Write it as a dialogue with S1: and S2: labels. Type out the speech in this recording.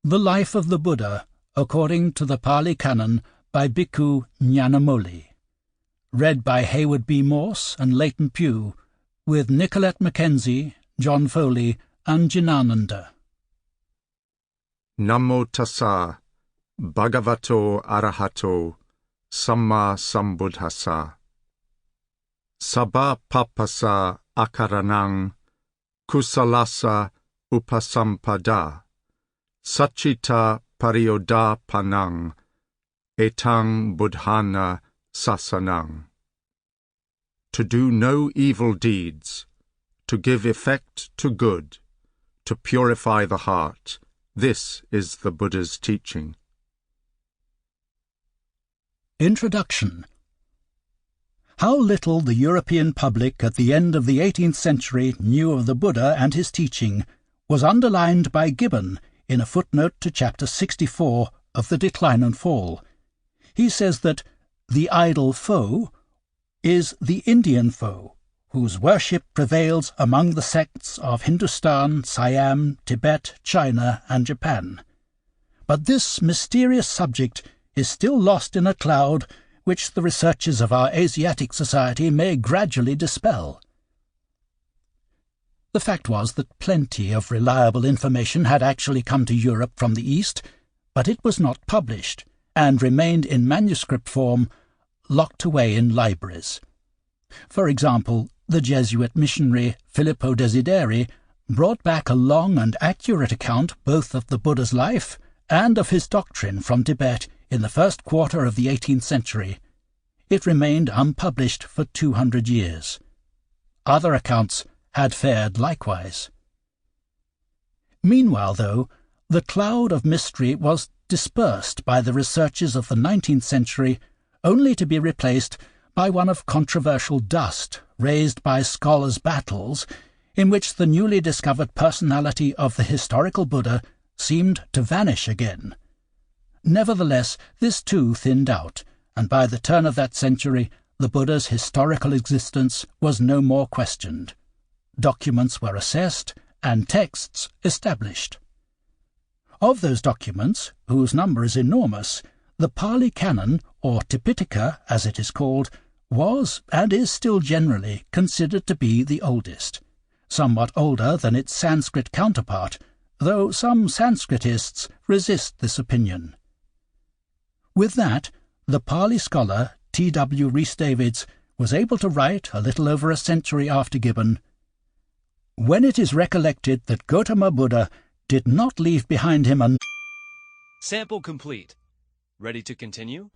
S1: The Life of the Buddha, according to the Pali Canon, by Bhikkhu ñanamoli. Read by Hayward B. Morse and Leighton Pughl, with Nicolette Mckenzie, John Foliy, and Jinananda.
S2: Namo tassa, bhagavato arahato, samma sambuddhassa. Sabba papasa akaranang, kusalasa upasampada, sachita pariyoda panang, etang buddhana sasanang. To do no evil deeds, to give effect to good, to purify the heart, this is the Buddha's teaching.
S1: Introduction. How little the European public at the end of the 18th century knew of the Buddha and his teaching was underlined by Gibbon in a footnote to chapter 64 of The Decline and Fall. He says that the idol foe is the Indian foe, whose worship prevails among the sects of Hindustan, Siam, Tibet, China, and Japan. But this mysterious subject is still lost in a cloud which the researches of our Asiatic society may gradually dispel. The fact was that plenty of reliable information had actually come to Europe from the East, but it was not published, and remained in manuscript form, locked away in libraries. For example, the Jesuit missionary Filippo Desideri brought back a long and accurate account both of the Buddha's life and of his doctrine from Tibet in the first quarter of the 18th century. It remained unpublished for 200 years. Other accounts had fared likewise. Meanwhile, though, the cloud of mystery was dispersed by the researches of the 19th century, only to be replaced by one of controversial dust raised by scholars' battles, in which the newly discovered personality of the historical Buddha seemed to vanish again. Nevertheless, this too thinned out, and by the turn of that century the Buddha's historical existence was no more questioned. Documents were assessed, and texts established. Of those documents, whose number is enormous, the Pali Canon, or Tipitaka as it is called, was, and is still generally, considered to be the oldest, somewhat older than its Sanskrit counterpart, though some Sanskritists resist this opinion. With that, the Pali scholar T. W. Rhys-Davids was able to write, a little over a century after Gibbon, "When it is recollected that Gautama Buddha did not leave behind him a..."
S3: Sample complete. Ready to continue?